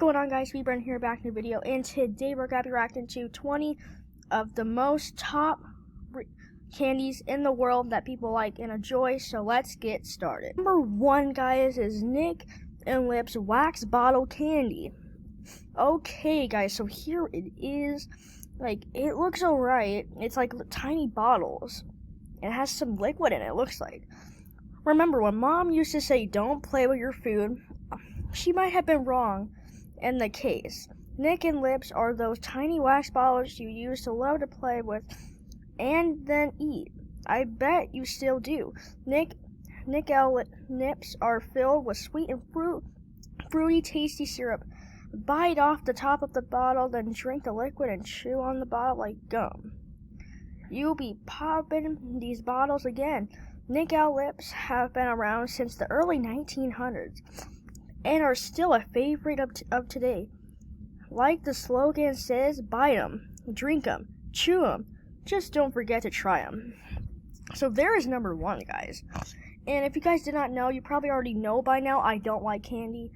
going on, guys? Brent here, back in the video, and today we're going to be reacting to 20 of the most top candies in the world that people like and enjoy, so let's get started. Number 1, guys, is Nick and Lips Wax Bottle Candy. Okay, guys, so here it is. Like, it looks alright. It's like tiny bottles. It has some liquid in it, it looks like. Remember, when Mom used to say, don't play with your food, she might have been wrong in the case. Nick and Lips are those tiny wax bottles you used to love to play with and then eat. I bet you still do. Nick nips are filled with sweet and fruity, tasty syrup. Bite off the top of the bottle, then drink the liquid and chew on the bottle like gum. You'll be popping these bottles again. Nick Owl Lips have been around since the early 1900s and are still a favorite of today. Like the slogan says, bite 'em, drink 'em, chew 'em, just don't forget to try 'em. So there is number 1, guys. And if you guys did not know, you probably already know by now, I don't like candy.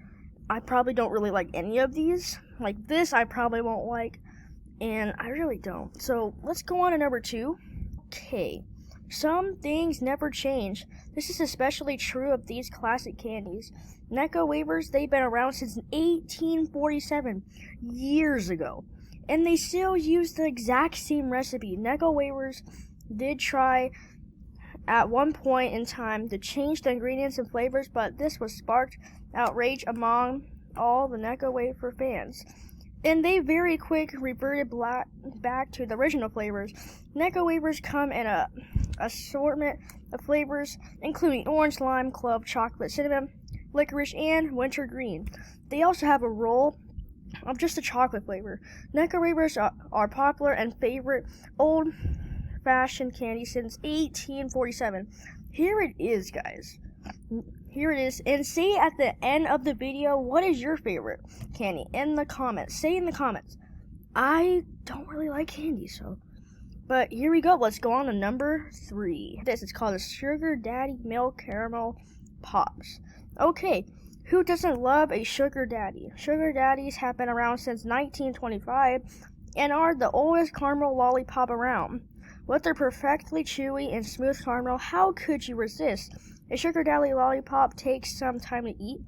I probably don't really like any of these. Like this, I probably won't like, and I really don't. So let's go on to number 2. Okay. Some things never change. This is especially true of these classic candies. Necco wafers, they've been around since 1847, years ago. And they still use the exact same recipe. Necco wafers did try at one point in time to change the ingredients and flavors, but this was sparked outrage among all the Necco wafer fans. And they very quick reverted back to the original flavors. Necco wafers come in a assortment of flavors, including orange, lime, clove, chocolate, cinnamon, licorice, and wintergreen. They also have a roll of just a chocolate flavor. Necco wafers are popular and favorite old-fashioned candy since 1847. Here it is, guys. Here it is. And say at the end of the video, what is your favorite candy in the comments. Say in the comments. I don't really like candy, so. But here we go. Let's go on to number 3. This is called a Sugar Daddy Milk Caramel Pops. Okay, who doesn't love a Sugar Daddy? Sugar Daddies have been around since 1925 and are the oldest caramel lollipop around. With their perfectly chewy and smooth caramel, how could you resist? A Sugar Daddy lollipop takes some time to eat.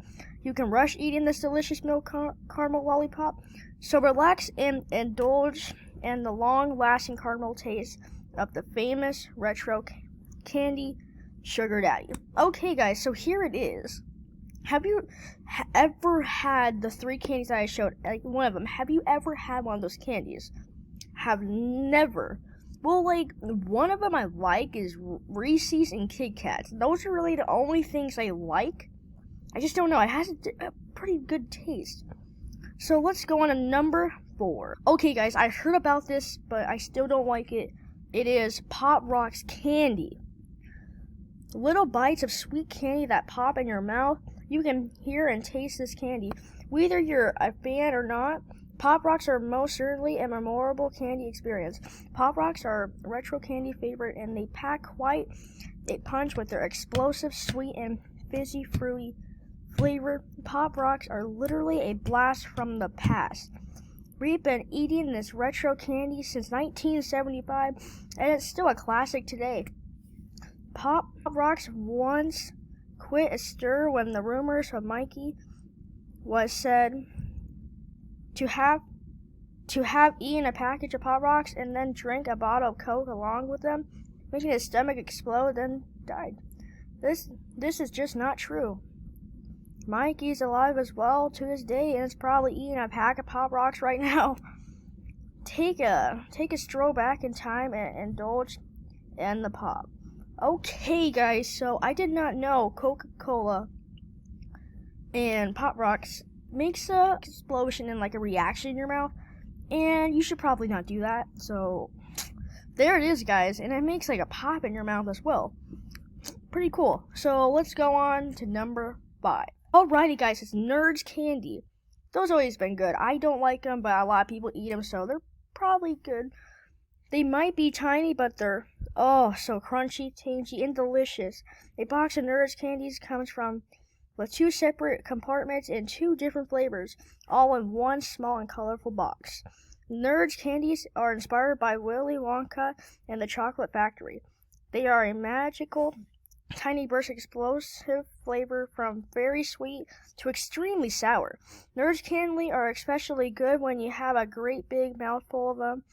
You can rush eating this delicious milk caramel lollipop, so relax and indulge in the long-lasting caramel taste of the famous retro candy Sugar Daddy. Okay, guys, so here it is. Have you ever had the 3 candies that I showed? Like one of them. Have you ever had one of those candies? Have never. Well, like, one of them I like is Reese's and Kit Kats. Those are really the only things I like. I just don't know. It has a pretty good taste. So let's go on to number 4. Okay, guys, I heard about this, but I still don't like it. It is Pop Rocks candy. Little bites of sweet candy that pop in your mouth. You can hear and taste this candy. Whether you're a fan or not, Pop Rocks are most certainly a memorable candy experience. Pop Rocks are a retro candy favorite, and they pack quite a punch with their explosive, sweet, and fizzy, fruity flavor. Pop Rocks are literally a blast from the past. We've been eating this retro candy since 1975, and it's still a classic today. Pop Rocks once quit a stir when the rumors of Mikey was said to have eaten a package of Pop Rocks and then drank a bottle of Coke along with them, making his stomach explode, then died. This is just not true. Mikey's alive as well to this day and is probably eating a pack of Pop Rocks right now. Take a stroll back in time and indulge in the pop. Okay, guys, so I did not know Coca-Cola and Pop Rocks makes a explosion and like a reaction in your mouth, and you should probably not do that. So there it is, guys, and it makes like a pop in your mouth as well. Pretty cool. So let's go on to number 5. Alrighty, guys, it's Nerds candy. Those always been good. I don't like them, but a lot of people eat them, so they're probably good. They might be tiny, but they're so crunchy, tangy, and delicious. A box of Nerds candies comes from with 2 separate compartments and 2 different flavors, all in one small and colorful box. Nerds candies are inspired by Willy Wonka and the Chocolate Factory. They are a magical, tiny burst explosive flavor from very sweet to extremely sour. Nerds candy are especially good when you have a great big mouthful of them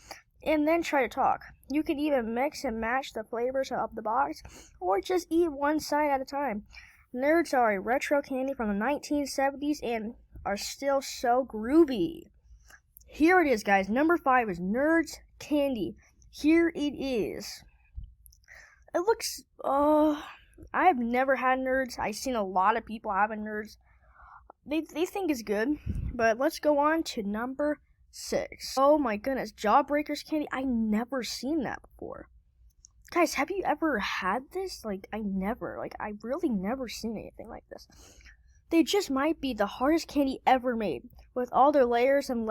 and then try to talk. You can even mix and match the flavors of the box or just eat one side at a time. Nerds are a retro candy from the 1970s and are still so groovy. Here it is, guys. Number 5 is Nerds candy. Here it is. It looks, I've never had Nerds. I've seen a lot of people having Nerds. They think it's good, but let's go on to number 6. Oh my goodness, Jawbreakers candy. I never seen that before. Guys, have you ever had this? I really never seen anything like this. They just might be the hardest candy ever made. With all their layers and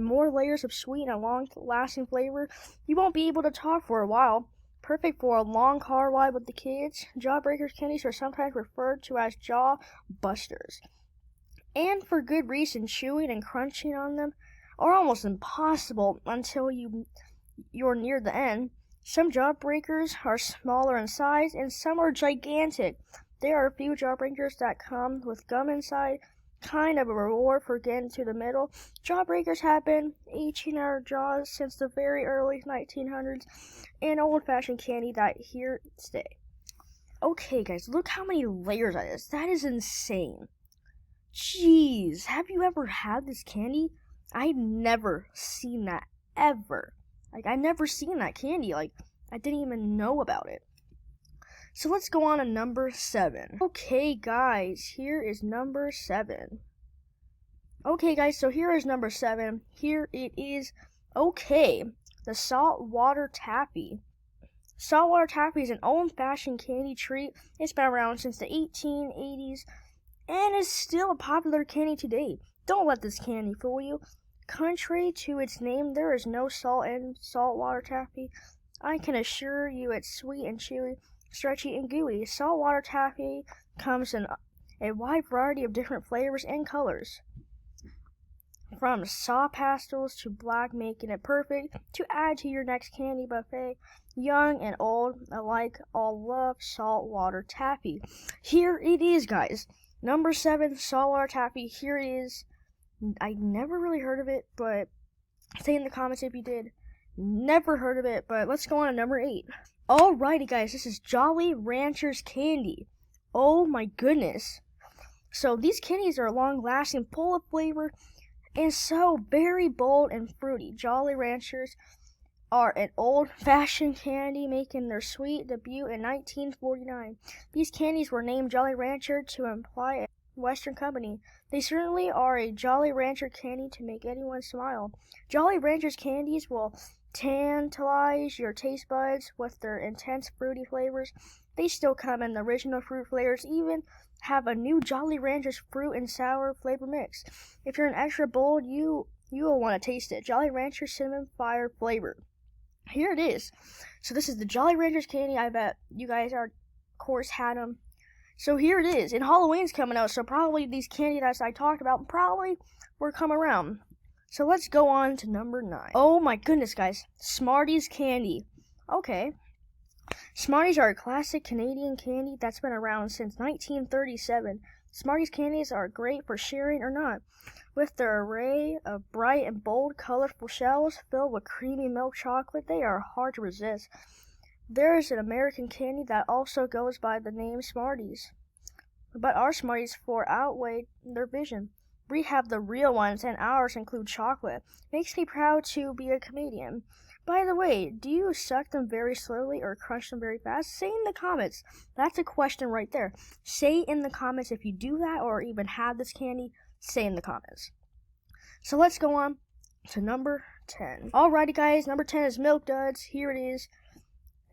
more layers of sweet and long-lasting flavor, you won't be able to talk for a while. Perfect for a long car ride with the kids, Jawbreakers candies are sometimes referred to as jaw busters. And for good reason, chewing and crunching on them are almost impossible until you're near the end. Some Jawbreakers are smaller in size and some are gigantic. There are a few Jawbreakers that come with gum inside, kind of a reward for getting to the middle. Jawbreakers have been itching our jaws since the very early 1900s, and old-fashioned candy that here to stay. Okay, guys, look how many layers that is. That is insane. Jeez, have you ever had this candy? I've never seen that ever. I've never seen that candy. I didn't even know about it. So let's go on to number 7. Okay, guys, here is number 7. Okay, guys, so here is number 7. Here it is. Okay, the saltwater taffy. Saltwater taffy is an old-fashioned candy treat. It's been around since the 1880s and is still a popular candy today. Don't let this candy fool you. Contrary to its name, there is no salt in saltwater taffy. I can assure you it's sweet and chewy, stretchy and gooey. Saltwater taffy comes in a wide variety of different flavors and colors, from saw pastels to black, making it perfect to add to your next candy buffet. Young and old alike all love saltwater taffy. Here it is, guys. Number 7, saltwater taffy. Here it is. I never really heard of it, but say in the comments if you did. Never heard of it, but let's go on to number 8. Alrighty, guys, this is Jolly Ranchers candy. Oh my goodness. So these candies are long-lasting, full of flavor, and so very bold and fruity. Jolly Ranchers are an old-fashioned candy, making their sweet debut in 1949. These candies were named Jolly Rancher to imply a Western company. They certainly are a Jolly Rancher candy to make anyone smile. Jolly Ranchers candies will tantalize your taste buds with their intense fruity flavors. They still come in the original fruit flavors, even have a new Jolly Ranchers fruit and sour flavor mix. If you're an extra bold, you will want to taste it. Jolly Ranchers cinnamon fire flavor. Here it is. So this is the Jolly Ranchers candy. I bet you guys are, of course, had them. So here it is. And Halloween's coming out, so probably these candy that I talked about probably were come around. So let's go on to number 9. Oh my goodness, guys. Smarties candy. Okay. Smarties are a classic Canadian candy that's been around since 1937. Smarties candies are great for sharing or not. With their array of bright and bold, colorful shells filled with creamy milk chocolate, they are hard to resist. There is an American candy that also goes by the name Smarties, but our Smarties far outweigh their vision. We have the real ones, and ours include chocolate. Makes me proud to be a Canadian. By the way, do you suck them very slowly or crunch them very fast? Say in the comments. That's a question right there. Say in the comments if you do that or even have this candy. Say in the comments. So let's go on to number 10. Alrighty, guys. Number 10 is Milk Duds. Here it is.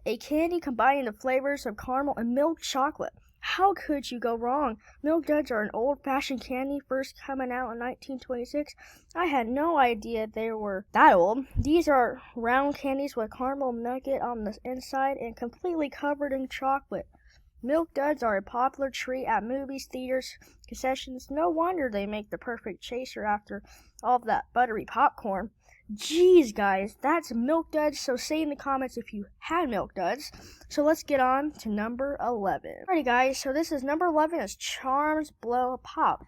A candy combining the flavors of caramel and milk chocolate. How could you go wrong? Milk Duds are an old-fashioned candy, first coming out in 1926. I had no idea they were that old. These are round candies with caramel nugget on the inside and completely covered in chocolate. Milk Duds are a popular treat at movies, theaters, concessions. No wonder they make the perfect chaser after all of that buttery popcorn. Jeez, guys, that's Milk Duds, so say in the comments if you had Milk Duds. So let's get on to number 11. Alrighty, guys, so this is number 11 is Charms Blow Pop.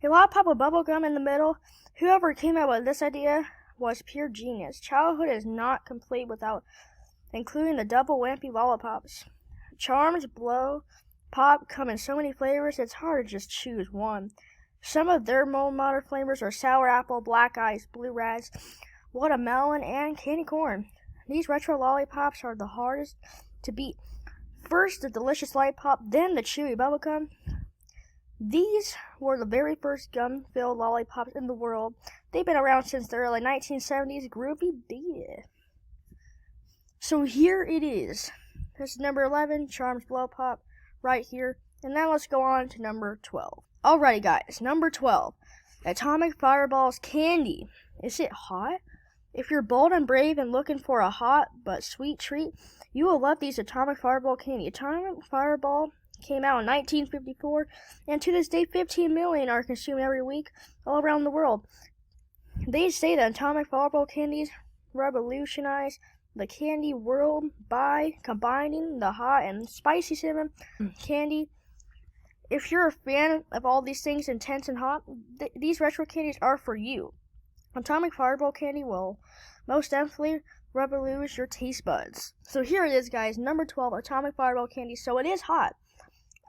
A lot pop with bubble gum in the middle. Whoever came up with this idea was pure genius. Childhood is not complete without including the double wimpy lollipops. Charms Blow Pop come in so many flavors, it's hard to just choose one. Some of their more modern flavors are sour apple, black ice, blue raz, watermelon, and candy corn. These retro lollipops are the hardest to beat. First, the delicious lollipop, then the chewy bubblegum. These were the very first gum-filled lollipops in the world. They've been around since the early 1970s. Groovy beat it. So here it is. This is number 11, Charms Blow Pop, right here. And now let's go on to number 12. Alrighty, guys, number 12, Atomic Fireball's Candy. Is it hot? If you're bold and brave and looking for a hot but sweet treat, you will love these Atomic Fireball candy. Atomic Fireball came out in 1954, and to this day, 15 million are consumed every week all around the world. They say that Atomic Fireball candies revolutionize the candy world by combining the hot and spicy cinnamon candy. If you're a fan of all these things intense and hot, these retro candies are for you. Atomic Fireball candy will most definitely revolutionize your taste buds. So here it is, guys, number 12, Atomic Fireball candy. So it is hot.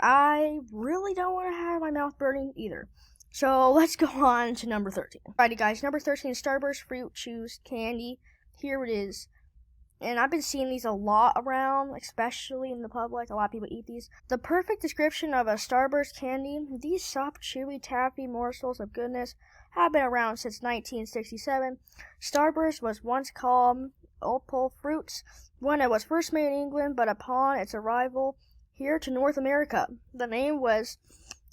I really don't want to have my mouth burning either. So let's go on to number 13. Alrighty, guys, number 13 is Starburst Fruit Chews Candy. Here it is. And I've been seeing these a lot around, especially in the public. A lot of people eat these. The perfect description of a Starburst candy, these soft, chewy, taffy morsels of goodness have been around since 1967. Starburst was once called Opal Fruits when it was first made in England, but upon its arrival here to North America, the name was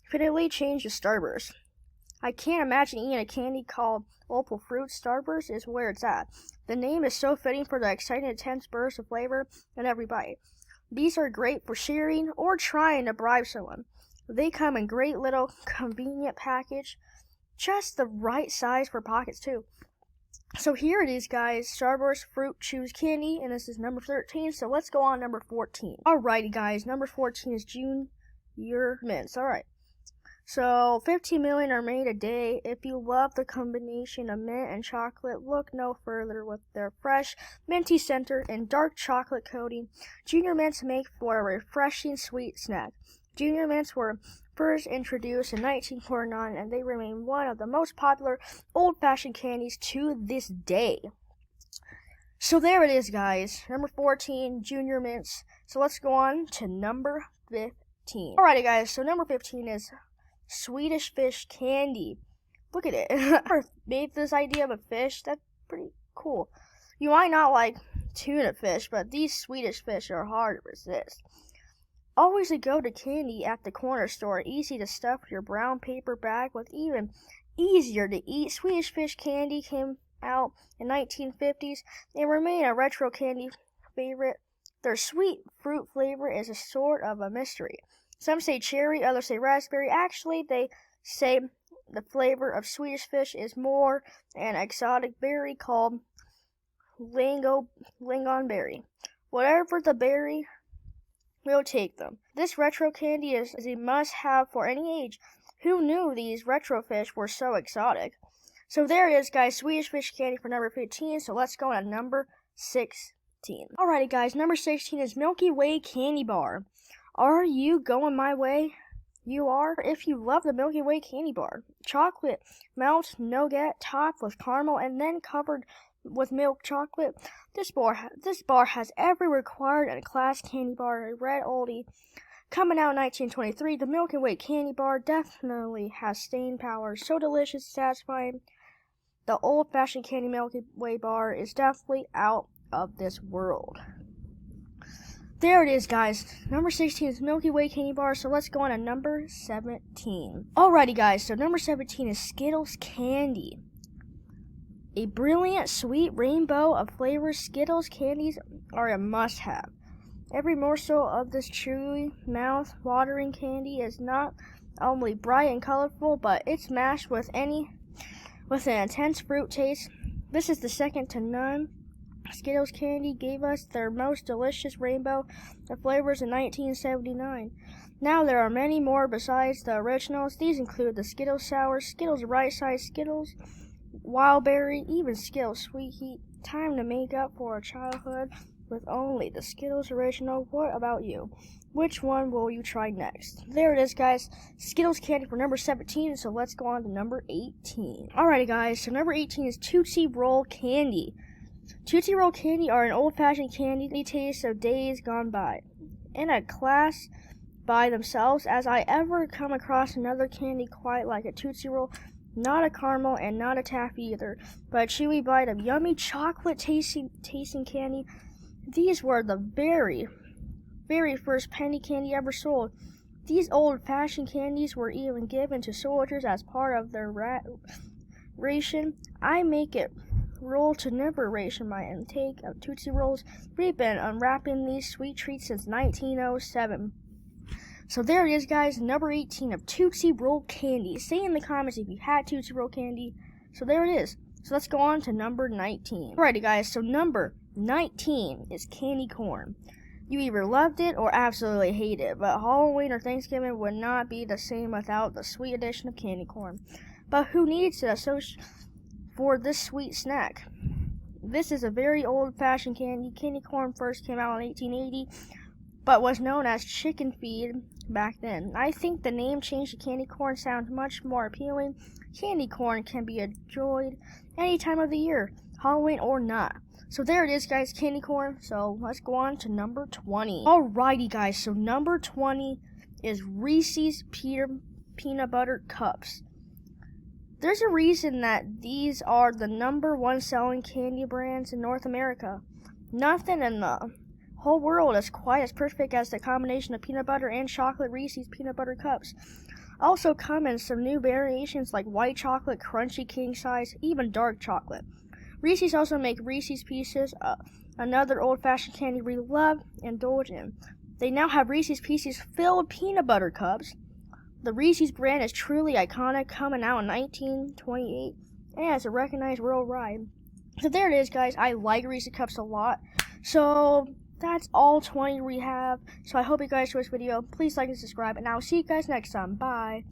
definitively changed to Starburst. I can't imagine eating a candy called Opal Fruits. Starburst is where it's at. The name is so fitting for the exciting, intense burst of flavor in every bite. These are great for sharing or trying to bribe someone. They come in great little convenient package, just the right size for pockets too. So here it is, guys, Starburst Fruit Chews Candy, and this is number 13, so let's go on number 14. Alrighty, guys, number 14 is Junior Mints. Alright. So, 15 million are made a day. If you love the combination of mint and chocolate, look no further with their fresh, minty center and dark chocolate coating. Junior Mints make for a refreshing sweet snack. Junior Mints were first introduced in 1949, and they remain one of the most popular old-fashioned candies to this day. So there it is, guys. Number 14, Junior Mints. So let's go on to number 15. Alrighty, guys, so number 15 is Swedish Fish Candy. Look at it. I made this idea of a fish. That's pretty cool. You might not like tuna fish, but these Swedish fish are hard to resist. Always a go-to candy at the corner store. Easy to stuff your brown paper bag with, even easier to eat. Swedish Fish Candy came out in 1950s and remain a retro candy favorite. Their sweet fruit flavor is a sort of a mystery. Some say cherry, others say raspberry. Actually, they say the flavor of Swedish Fish is more an exotic berry called lingonberry. Whatever the berry, we'll take them. This retro candy is a must-have for any age. Who knew these retro fish were so exotic? So there it is, guys, Swedish Fish Candy for number 15. So let's go on to number 16. Alrighty, guys, number 16 is Milky Way Candy Bar. Are you going my way? You are? If you love the Milky Way Candy Bar, chocolate melt nougat topped with caramel and then covered with milk chocolate. This bar has every required and class candy bar, a red oldie. Coming out in 1923, the Milky Way Candy Bar definitely has staying power. So delicious, satisfying. The old-fashioned candy Milky Way bar is definitely out of this world. There it is, guys. Number 16 is Milky Way Candy Bar, so let's go on to number 17. Alrighty, guys, so number 17 is Skittles Candy. A brilliant, sweet rainbow of flavors, Skittles candies are a must-have. Every morsel of this chewy, mouth-watering candy is not only bright and colorful, but it's mashed with an intense fruit taste. This is the second to none. Skittles candy gave us their most delicious rainbow of flavors in 1979. Now there are many more besides the originals. These include the Skittles Sour, Skittles Right Size Skittles, Wild Berry, even Skittles Sweet Heat. Time to make up for a childhood with only the Skittles Original. What about you? Which one will you try next? There it is, guys. Skittles candy for number 17, so let's go on to number 18. Alrighty, guys, so number 18 is Tootsie Roll Candy. Tootsie Roll Candy are an old-fashioned candy taste of days gone by. In a class by themselves, as I ever come across another candy quite like a Tootsie Roll. Not a caramel and not a taffy either, but a chewy bite of yummy chocolate tasting candy. These were the very first penny candy ever sold. These old-fashioned candies were even given to soldiers as part of their ration. I make it rule to never ration my intake of Tootsie Rolls. We've been unwrapping these sweet treats since 1907. So there it is, guys, number 18 of Tootsie Roll Candy. Say in the comments if you had Tootsie Roll Candy. So there it is. So let's go on to number 19. Alrighty, guys, so number 19 is candy corn. You either loved it or absolutely hate it, but Halloween or Thanksgiving would not be the same without the sweet addition of candy corn. But who needs to associate for this sweet snack? This is a very old-fashioned candy. Candy corn first came out in 1880, but was known as chicken feed back then. I think the name change to candy corn sounds much more appealing. Candy corn can be enjoyed any time of the year, Halloween or not. So there it is, guys, candy corn. So let's go on to number 20. Alrighty, guys, so number 20 is Reese's Peanut Butter Cups. There's a reason that these are the number one selling candy brands in North America. Nothing in the whole world is quite as perfect as the combination of peanut butter and chocolate. Reese's Peanut Butter Cups also come in some new variations like white chocolate, crunchy king size, even dark chocolate. Reese's also make Reese's Pieces, another old-fashioned candy we love and indulge in. They now have Reese's Pieces filled peanut butter cups. The Reese's brand is truly iconic, coming out in 1928 and is recognized worldwide. So there it is, guys. I like Reese's Cups a lot. So that's all 20 we have. So I hope you guys enjoyed this video. Please like and subscribe, and I will see you guys next time. Bye.